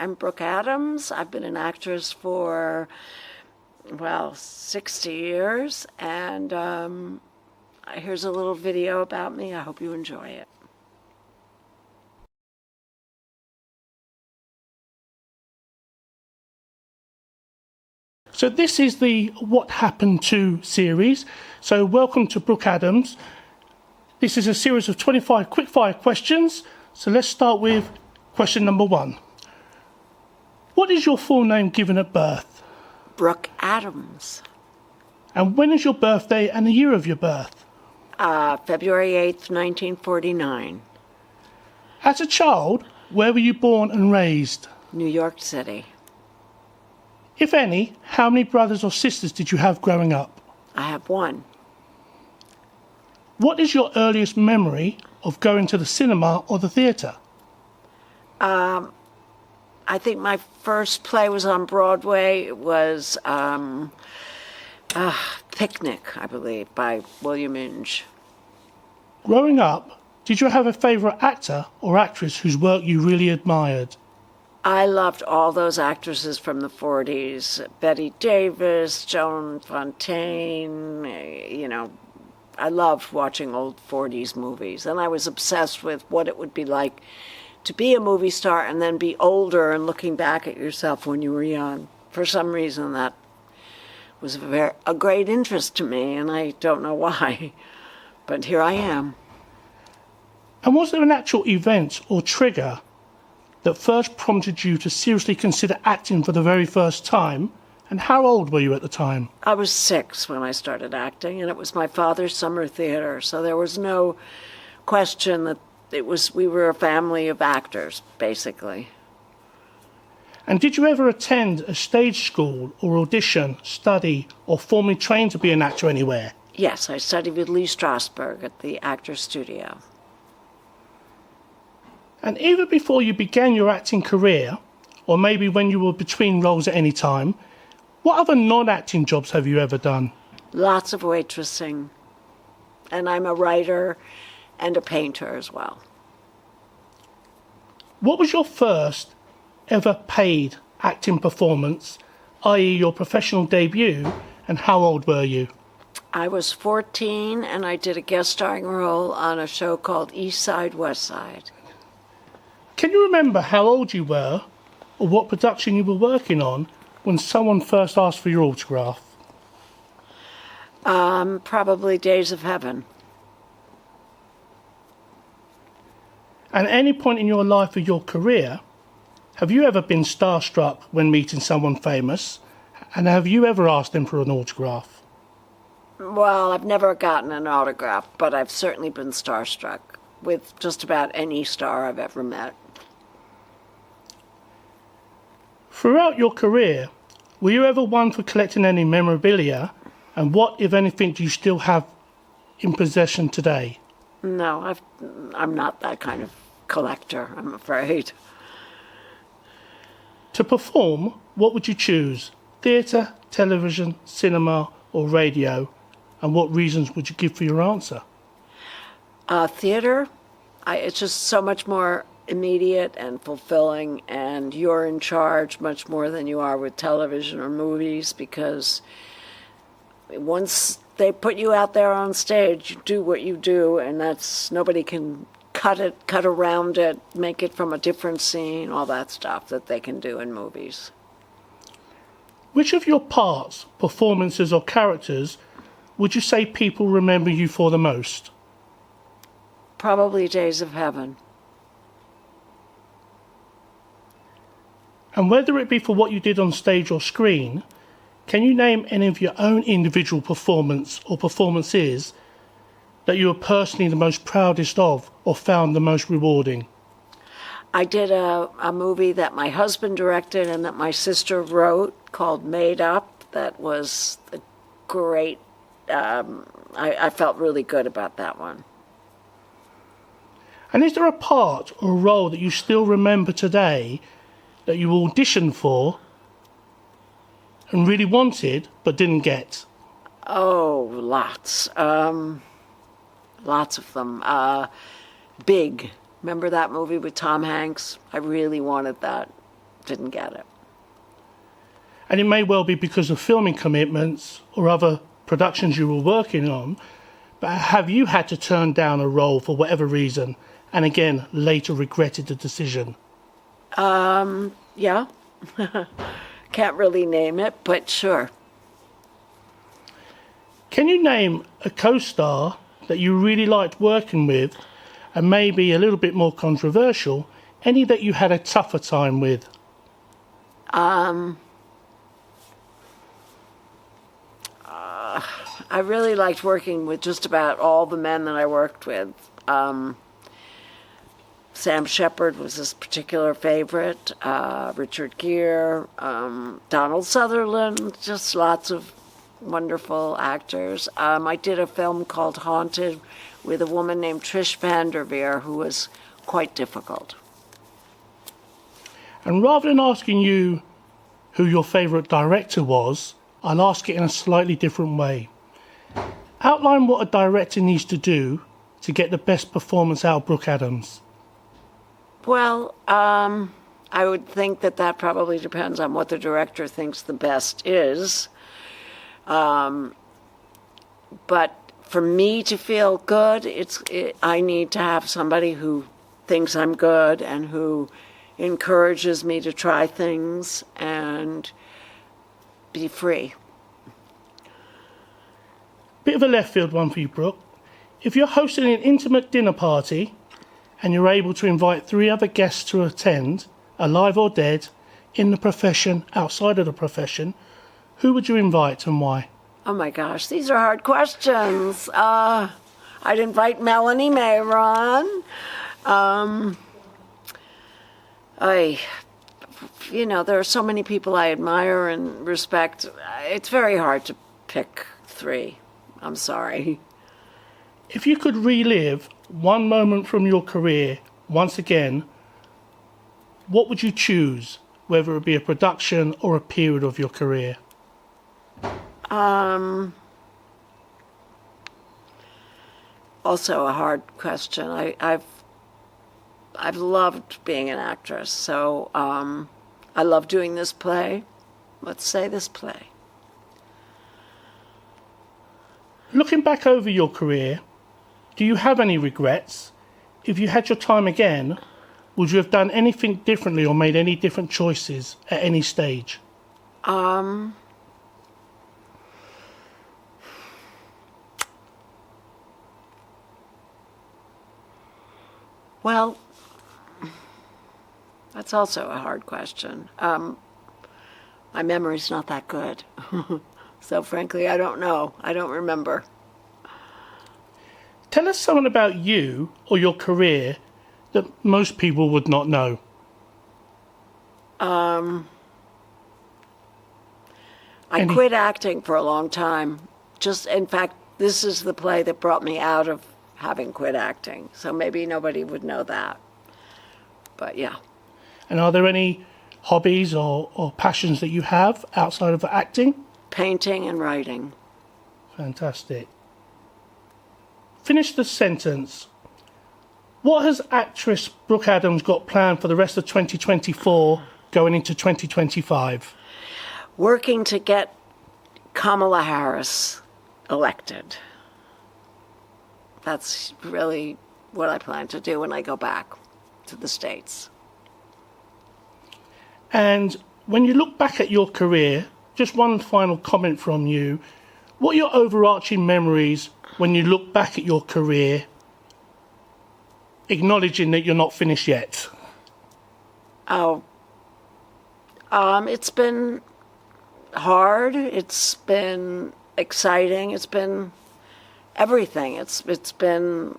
am Brooke Adams. I've been an actress for, 60 years, and here's a little video about me. I hope you enjoy it. So this is the What Happened To series. So welcome to Brooke Adams. This is a series of 25 quickfire questions. So let's start with question number 1. What is your full name given at birth? Brooke Adams. And when is your birthday and the year of your birth? February 8th, 1949. As a child, where were you born and raised? New York City. If any, how many brothers or sisters did you have growing up? I have one. What is your earliest memory of going to the cinema or the theatre? I think my first play was on Broadway. It was Picnic, I believe, by William Inge. Growing up, did you have a favourite actor or actress whose work you really admired? I loved all those actresses from the 40s. Betty Davis, Joan Fontaine, I loved watching old 40s movies. And I was obsessed with what it would be like to be a movie star and then be older and looking back at yourself when you were young. For some reason, that was a great interest to me, and I don't know why. But here I am. And was there an actual event or trigger that first prompted you to seriously consider acting for the very first time? And how old were you at the time? I was 6 when I started acting, and it was my father's summer theater, so there was no question that we were a family of actors, basically. And did you ever attend a stage school or audition, study, or formally train to be an actor anywhere? Yes, I studied with Lee Strasberg at the Actors Studio. And even before you began your acting career, or maybe when you were between roles at any time, what other non-acting jobs have you ever done? Lots of waitressing. And I'm a writer and a painter as well. What was your first ever paid acting performance, i.e. your professional debut, and how old were you? I was 14 and I did a guest starring role on a show called East Side, West Side. Can you remember how old you were or what production you were working on when someone first asked for your autograph? Probably Days of Heaven. And at any point in your life or your career, have you ever been starstruck when meeting someone famous? And have you ever asked them for an autograph? Well, I've never gotten an autograph, but I've certainly been starstruck with just about any star I've ever met. Throughout your career, were you ever one for collecting any memorabilia? And what, if anything, do you still have in possession today? No, I'm not that kind of collector, I'm afraid. To perform, what would you choose? Theatre, television, cinema, or radio? And what reasons would you give for your answer? Theater, it's just so much more immediate and fulfilling, and you're in charge much more than you are with television or movies, because once they put you out there on stage, you do what you do, and nobody can cut around it, make it from a different scene, all that stuff that they can do in movies. Which of your parts, performances, or characters would you say people remember you for the most? Probably Days of Heaven. And whether it be for what you did on stage or screen, can you name any of your own individual performance or performances that you were personally the most proudest of or found the most rewarding? I did a movie that my husband directed and that my sister wrote called Made Up. That was a great, I felt really good about that one. And is there a part or a role that you still remember today that you auditioned for and really wanted but didn't get? Oh, lots. Lots of them. Big. Remember that movie with Tom Hanks? I really wanted that didn't get it. And it may well be because of filming commitments or other productions you were working on, but have you had to turn down a role for whatever reason, and again, later regretted the decision? Yeah. Can't really name it, but sure. Can you name a co-star that you really liked working with, and maybe a little bit more controversial, any that you had a tougher time with? I really liked working with just about all the men that I worked with. Sam Shepard was his particular favorite, Richard Gere, Donald Sutherland, just lots of wonderful actors. I did a film called Haunted with a woman named Trish Vanderveer, who was quite difficult. And rather than asking you who your favourite director was, I'll ask it in a slightly different way. Outline what a director needs to do to get the best performance out of Brooke Adams. Well, I would think that probably depends on what the director thinks the best is. But for me to feel good, I need to have somebody who thinks I'm good and who encourages me to try things and be free. Bit of a left field one for you, Brooke. If you're hosting an intimate dinner party and you're able to invite 3 other guests to attend, alive or dead, in the profession, outside of the profession, who would you invite and why? Oh my gosh, these are hard questions. I'd invite Melanie Mayron. There are so many people I admire and respect. It's very hard to pick 3. I'm sorry. If you could relive one moment from your career once again, what would you choose, whether it be a production or a period of your career? Also a hard question. I've loved being an actress, so I love doing this play. Let's say this play. Looking back over your career, do you have any regrets? If you had your time again, would you have done anything differently or made any different choices at any stage? Well, that's also a hard question. My memory's not that good. So frankly, I don't know. I don't remember. Tell us something about you or your career that most people would not know. I quit acting for a long time. In fact, this is the play that brought me out of having quit acting. So maybe nobody would know that. But yeah. And are there any hobbies or passions that you have outside of acting? Painting and writing. Fantastic. Finish the sentence. What has actress Brooke Adams got planned for the rest of 2024 going into 2025? Working to get Kamala Harris elected. That's really what I plan to do when I go back to the States. And when you look back at your career, just one final comment from you. What are your overarching memories when you look back at your career, acknowledging that you're not finished yet? It's been hard. It's been exciting. It's been everything. It's been,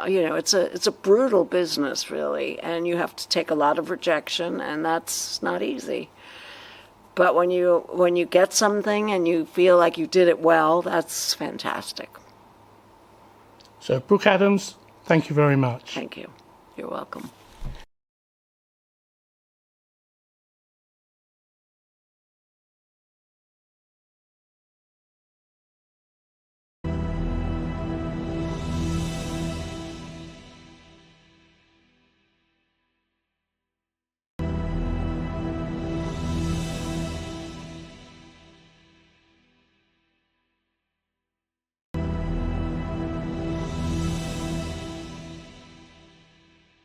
it's a brutal business, really, and you have to take a lot of rejection, and that's not easy. But when you get something and you feel like you did it well, that's fantastic. So, Brooke Adams, thank you very much. Thank you. You're welcome.